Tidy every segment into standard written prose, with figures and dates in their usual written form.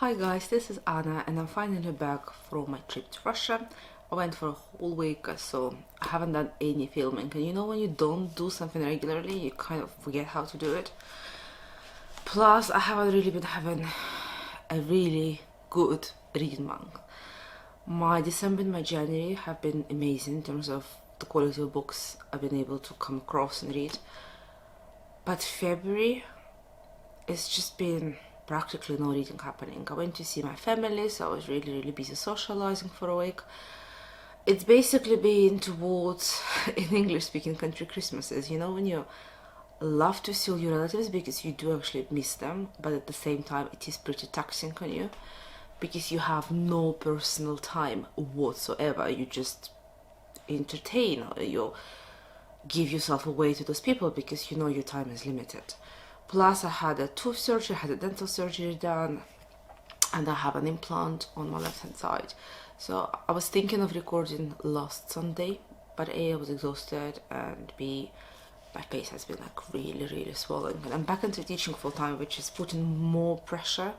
Hi guys, this is Anna and I'm finally back from my trip to Russia. I went for a whole week, so I haven't done any filming, and you know when you don't do something regularly, you kind of forget how to do it. Plus, I haven't really been having a really good reading month. My December and my January have been amazing in terms of the quality of books I've been able to come across and read. But February, it's just been practically no reading happening. I went to see my family, so I was really busy socializing for a week. It's basically been towards in English speaking country Christmases, you know, when you love to see all your relatives because you do actually miss them, but at the same time it is pretty taxing on you because you have no personal time whatsoever. You just entertain, or you give yourself away to those people because you know your time is limited. Plus I had a tooth surgery, I had a dental surgery done, and I have an implant on my left hand side. So I was thinking of recording last Sunday, but A, I was exhausted, and B, my face has been like really swollen. And I'm back into teaching full time, which is putting more pressure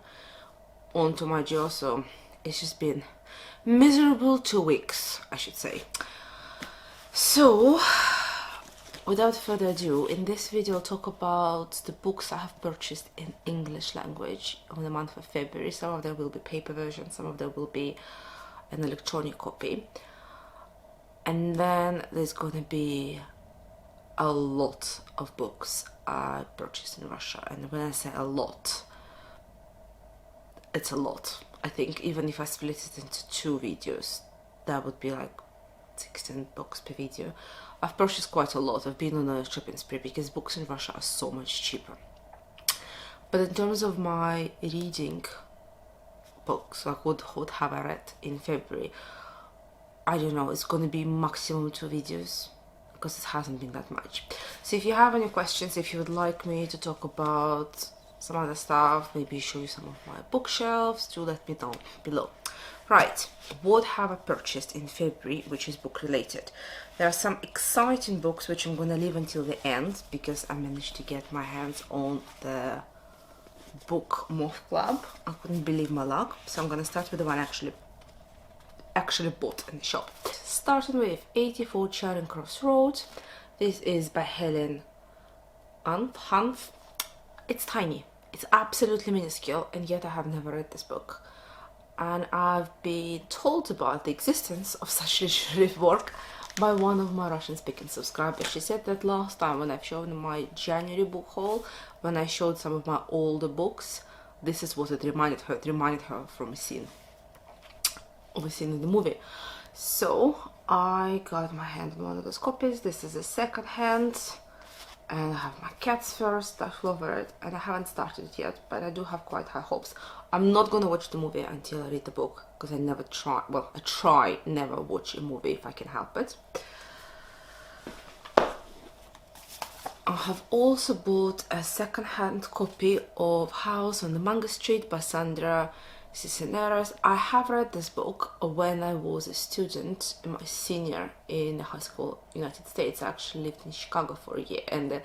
onto my jaw, so it's just been miserable 2 weeks, I should say. So without further ado, in this video I'll talk about the books I have purchased in English language in the month of February. Some of them will be paper versions, some of them will be an electronic copy. And then there's gonna be a lot of books I purchased in Russia. And when I say a lot, it's a lot. I think even if I split it into 2 videos, that would be like 16 books per video. I've purchased quite a lot. I've been on a shopping spree because books in Russia are so much cheaper. But in terms of my reading books, like what have I read in February, I don't know, it's going to be maximum 2 videos because it hasn't been that much. So if you have any questions, if you would like me to talk about some other stuff, maybe show you some of my bookshelves, do let me know below. Right, what have I purchased in February which is book related? There are some exciting books which I'm gonna leave until the end because I managed to get my hands on the book Moth Club. I couldn't believe my luck, so I'm gonna start with the one I actually bought in the shop. Starting with 84 Charing Crossroads. This is by Helene Hanff. It's tiny, it's absolutely minuscule, and yet I have never read this book. And I've been told about the existence of such literary work by one of my Russian-speaking subscribers. She said that last time when I've shown my January book haul, when I showed some of my older books, this is what it reminded her. It reminded her from a scene in the movie. So I got my hand on one of those copies. This is a second hand, and I have my cats first, I love it, and I haven't started it yet, but I do have quite high hopes. I'm not gonna watch the movie until I read the book, because I never try, well, I try never watch a movie if I can help it. I have also bought a second-hand copy of House on the Manga Street by Sandra, Cisneros. I have read this book when I was a student, my senior in high school, United States. I actually lived in Chicago for a year, and the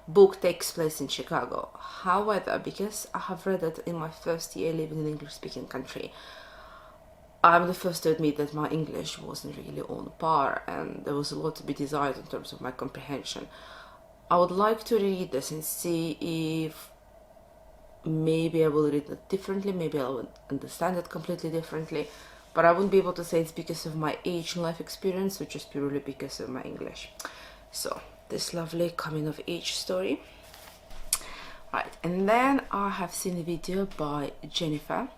book takes place in Chicago. However, because I have read it in my first year living in an English-speaking country, I'm the first to admit that my English wasn't really on par, and there was a lot to be desired in terms of my comprehension. I would like to read this and see if maybe I will read it differently, maybe I will understand it completely differently, but I wouldn't be able to say it's because of my age and life experience, or just purely because of my English. So this lovely coming of age story. Right, and then I have seen a video by Jennifer,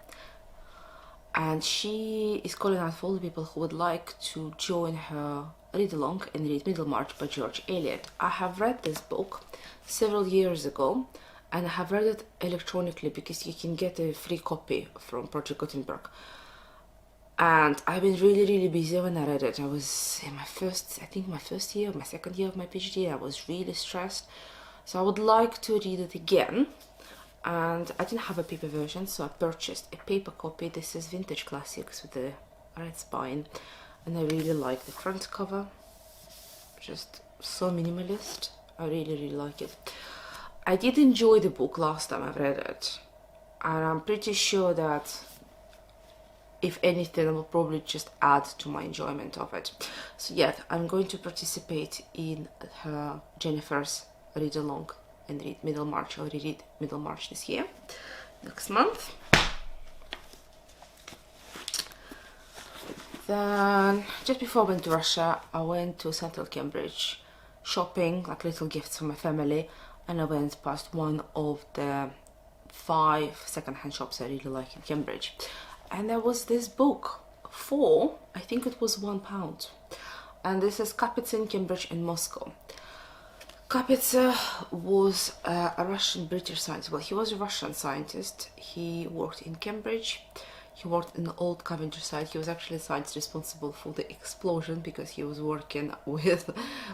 and she is calling out for all the people who would like to join her read along and read Middlemarch by George Eliot. I have read this book several years ago, and I have read it electronically because you can get a free copy from Project Gutenberg. And I've been really busy when I read it. I was in my first year, my second year of my PhD. I was really stressed. So I would like to read it again. And I didn't have a paper version, so I purchased a paper copy. This is Vintage Classics with the red spine. And I really like the front cover. Just so minimalist. I really like it. I did enjoy the book last time I read it. and I'm pretty sure that if anything, I will probably just add to my enjoyment of it. So yeah, I'm going to participate in her Jennifer's read along and read Middlemarch. I already read Middlemarch this year, next month. Then just before I went to Russia, I went to Central Cambridge shopping, like little gifts for my family, and I went past one of the 5 second-hand shops I really like in Cambridge, and there was this book for, I think it was £1, and this is Kapitza in Cambridge and Moscow. Kapitza was a Russian-British scientist. Well, he was a Russian scientist. He worked in Cambridge. He worked in the old Cavendish site. He was actually the scientist responsible for the explosion because he was working with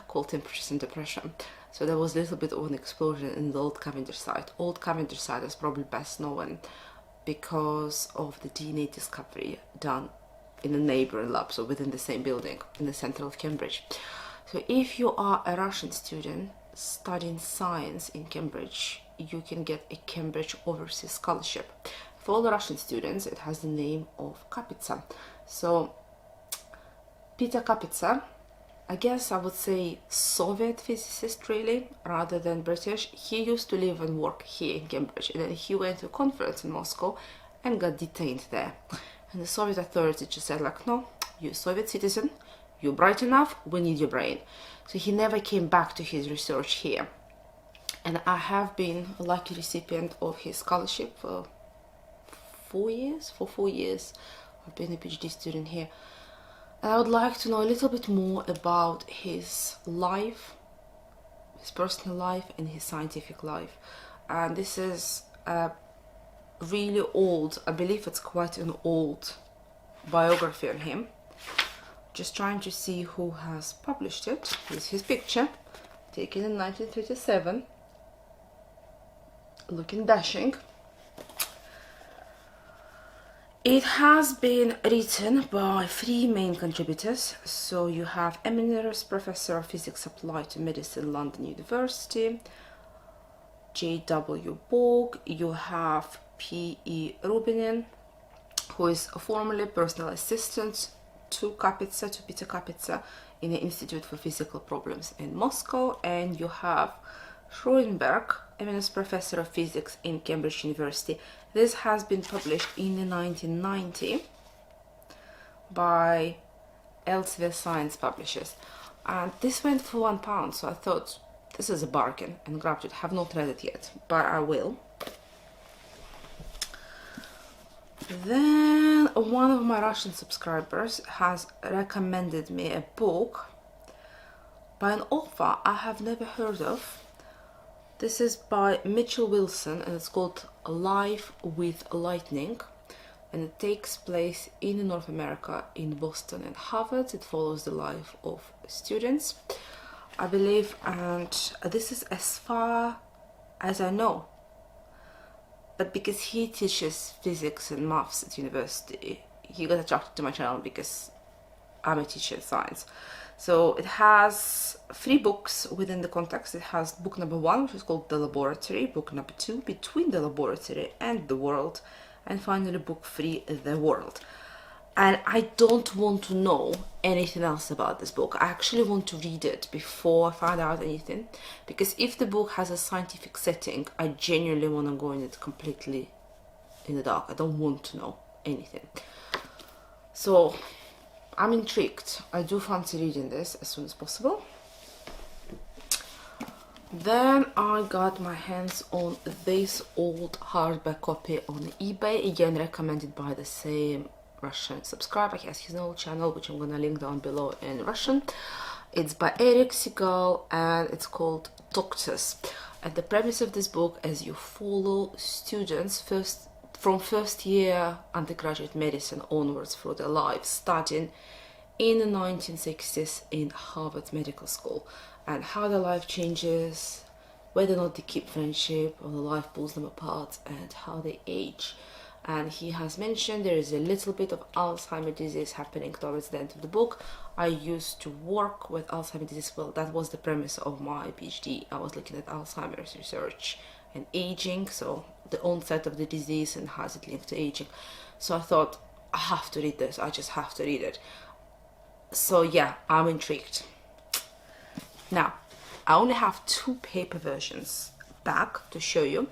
cold temperatures and depression. So there was a little bit of an explosion in the old Cavendish site. Old Cavendish site is probably best known because of the DNA discovery done in a neighbouring lab, so within the same building in the centre of Cambridge. So if you are a Russian student studying science in Cambridge, you can get a Cambridge Overseas Scholarship. For all the Russian students, it has the name of Kapitza. So Peter Kapitza, I guess I would say Soviet physicist really, rather than British. He used to live and work here in Cambridge, and then he went to a conference in Moscow and got detained there. And the Soviet authorities just said like, no, you're a Soviet citizen, you're bright enough, we need your brain. So he never came back to his research here. And I have been a lucky recipient of his scholarship for 4 years. For 4 years I've been a PhD student here. And I would like to know a little bit more about his life, his personal life and his scientific life. And this is a really old, I believe it's quite an old biography on him. Just trying to see who has published it. Here's his picture, taken in 1937, looking dashing. It has been written by 3 main contributors. So you have Emeritus Professor of Physics Applied to Medicine, London University, J.W. Boag. You have P.E. Rubinin, who is formerly personal assistant to Kapitza, to Peter Kapitza, in the Institute for Physical Problems in Moscow. And you have Schoenberg, Emeritus Professor of Physics in Cambridge University. This has been published in 1990 by Elsevier Science Publishers, and this went for £1, so I thought this is a bargain and grabbed it. Have not read it yet, but I will. Then one of my Russian subscribers has recommended me a book by an author I have never heard of. This is by Mitchell Wilson and it's called Life with Lightning, and it takes place in North America, in Boston and Harvard. It follows the life of students, I believe, and this is as far as I know. But because he teaches physics and maths at university, he got attracted to my channel because I'm a teacher of science. So it has 3 books within the context. It has book number 1, which is called The Laboratory, book number 2, Between the Laboratory and the World, and finally book 3, The World. And I don't want to know anything else about this book. I actually want to read it before I find out anything, because if the book has a scientific setting, I genuinely want to go in it completely in the dark. I don't want to know anything. So I'm intrigued. I do fancy reading this as soon as possible. Then I got my hands on this old hardback copy on eBay, again recommended by the same Russian subscriber. He has his own channel, which I'm gonna link down below in Russian. It's by Erich, Segal, and it's called Doctors. And the premise of this book is you follow students from first year undergraduate medicine onwards through their lives, starting in the 1960s in Harvard Medical School, and how their life changes, whether or not they keep friendship or the life pulls them apart, and how they age. And he has mentioned there is a little bit of Alzheimer's disease happening towards the end of the book. I used to work with Alzheimer's disease. Well, that was the premise of my PhD. I was looking at Alzheimer's research and aging, so the onset of the disease and how is it linked to aging. So I thought, I have to read this, I just have to read it. So yeah, I'm intrigued. Now, I only have 2 paper versions back to show you,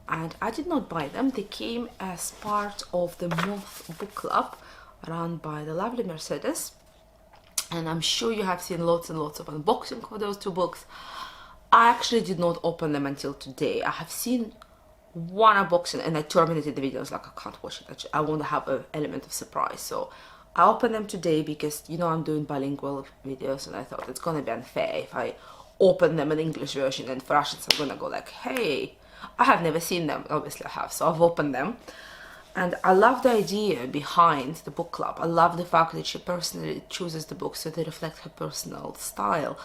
and I did not buy them. They came as part of the month book club run by the lovely Mercedes, and I'm sure you have seen lots and lots of unboxing of those 2 books. I actually did not open them until today. I have seen one unboxing and I terminated the video. I was like, I can't watch it. I want to have an element of surprise. So I opened them today because, you know, I'm doing bilingual videos, and I thought it's going to be unfair if I open them in English version, and for Russians I'm going to go like, hey, I have never seen them. Obviously I have, so I've opened them. And I love the idea behind the book club. I love the fact that she personally chooses the books so they reflect her personal style,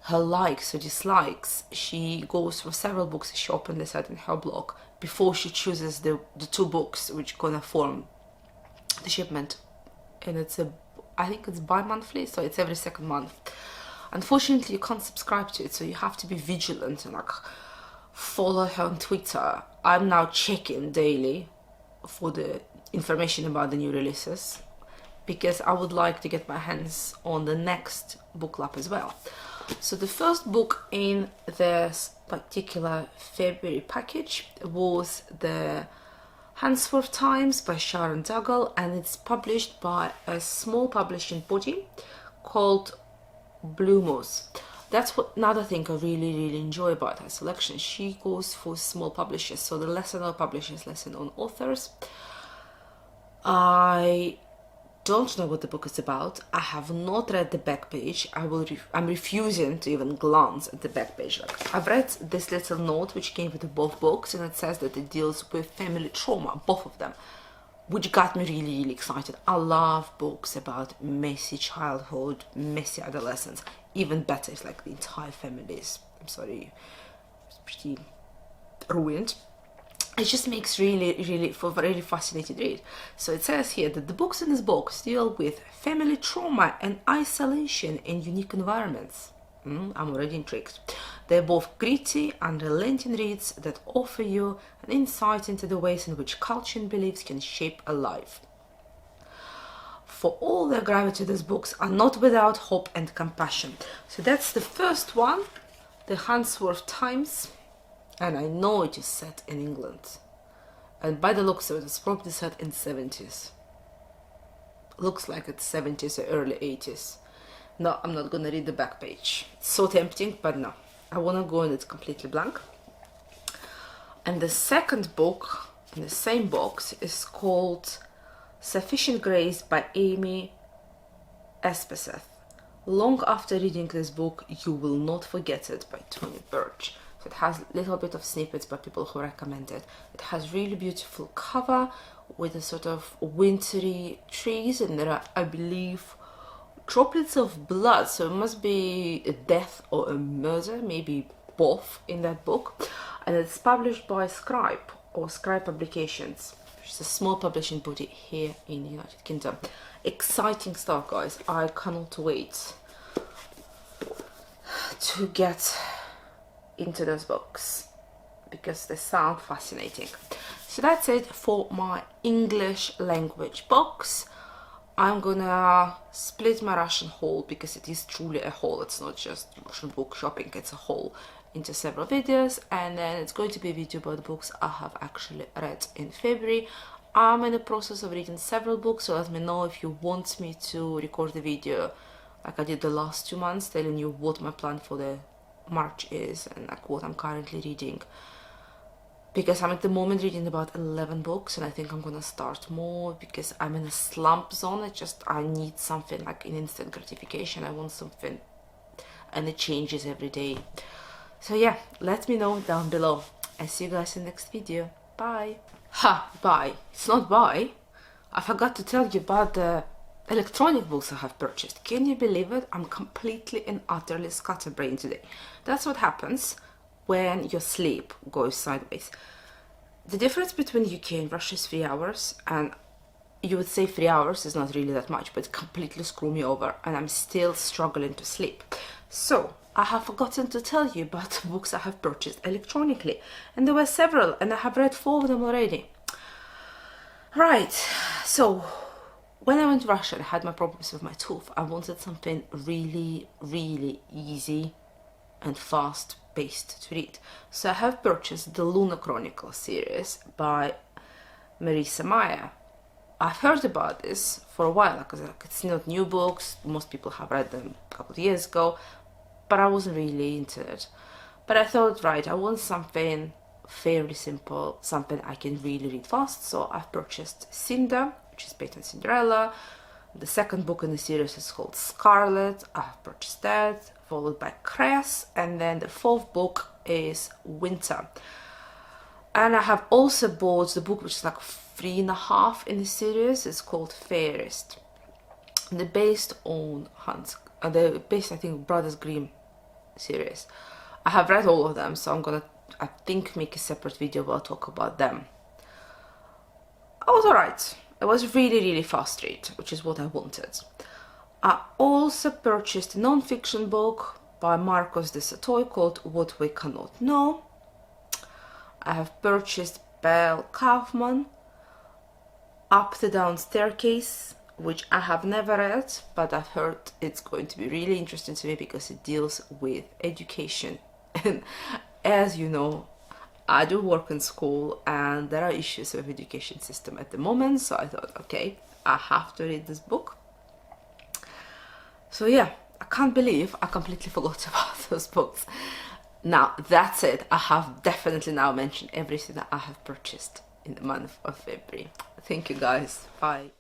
her likes, her dislikes. She goes through several books, she opened this out in her blog, before she chooses the 2 books which gonna form the shipment. And I think it's bi-monthly, so it's every 2nd month. Unfortunately, you can't subscribe to it, so you have to be vigilant and like follow her on Twitter. I'm now checking daily for the information about the new releases, because I would like to get my hands on the next book club as well. So the first book in this particular February package was the Handsworth Times by Sharon Duggal, and it's published by a small publishing body called Blue Moose. That's another thing I really enjoy about her selection. She goes for small publishers, so the lesser known publishers, lesser known authors. I don't know what the book is about. I have not read the back page. I'm refusing to even glance at the back page. Like, I've read this little note which came with both books, and it says that it deals with family trauma, both of them, which got me really excited. I love books about messy childhood, messy adolescence. Even better if like the entire family is, I'm sorry, pretty ruined. It just makes really for a really fascinating read. So it says here that the books in this box deal with family trauma and isolation in unique environments. I'm already intrigued. They're both gritty, unrelenting reads that offer you an insight into the ways in which culture and beliefs can shape a life. For all their gravity, these books are not without hope and compassion. So that's the first one, the Handsworth Times, and I know it is set in England. And by the looks of it, it's probably set in 70s. Looks like it's 70s or early 80s. No, I'm not gonna read the back page. It's so tempting, but no. I wanna go and it's completely blank. And the second book in the same box is called Sufficient Grace by Amy Espeseth. Long after reading this book, you will not forget it, by Tony Birch. So it has a little bit of snippets by people who recommend it. It has really beautiful cover with a sort of wintry trees, and there are, I believe, droplets of blood, so it must be a death or a murder, maybe both in that book. And it's published by Scribe or Scribe Publications, which is a small publishing body here in the United Kingdom. Exciting stuff, guys. I cannot wait to get into those books because they sound fascinating. So that's it for my English language box. I'm gonna split my Russian haul, because it is truly a haul. It's not just Russian book shopping, it's a haul, into several videos, and then it's going to be a video about the books I have actually read in February. I'm in the process of reading several books, so let me know if you want me to record the video like I did the last 2 months, telling you what my plan for the March is and like what I'm currently reading, because I'm at the moment reading about 11 books, and I think I'm gonna start more because I'm in a slump zone. I need something like an instant gratification. I want something, and it changes every day. So yeah, let me know down below. I'll see you guys in the next video. Bye. Bye. It's not bye. I forgot to tell you about the electronic books I have purchased. Can you believe it? I'm completely and utterly scatterbrained today. That's what happens when your sleep goes sideways. The difference between UK and Russia is 3 hours, and you would say 3 hours is not really that much, but it completely screwed me over, and I'm still struggling to sleep. So I have forgotten to tell you about the books I have purchased electronically, and there were several, and I have read 4 of them already. Right, so when I went to Russia and I had my problems with my tooth, I wanted something really, really easy and fast-paced to read. So I have purchased the Lunar Chronicles series by Marissa Meyer. I've heard about this for a while because it's not new books. Most people have read them a couple of years ago, but I wasn't really into it. But I thought, right, I want something fairly simple, something I can really read fast. So I've purchased Cinder, which is based on Cinderella. The second book in the series is called Scarlet. I've purchased that, followed by Cress, and then the 4th book is Winter. And I have also bought the book which is like 3.5 in the series. It's called Fairest. They're based on they're based, I think, Brothers Grimm series. I have read all of them, so I'm gonna, I think, make a separate video where I'll talk about them. I was alright. It was really fast read, which is what I wanted. I also purchased a non-fiction book by Marcus du Sautoy called What We Cannot Know. I have purchased Bel Kaufman, Up the Down Staircase, which I have never read, but I've heard it's going to be really interesting to me because it deals with education. And as you know, I do work in school and there are issues with the education system at the moment, so I thought, okay, I have to read this book. So yeah, I can't believe I completely forgot about those books. Now, that's it. I have definitely now mentioned everything that I have purchased in the month of February. Thank you guys. Bye.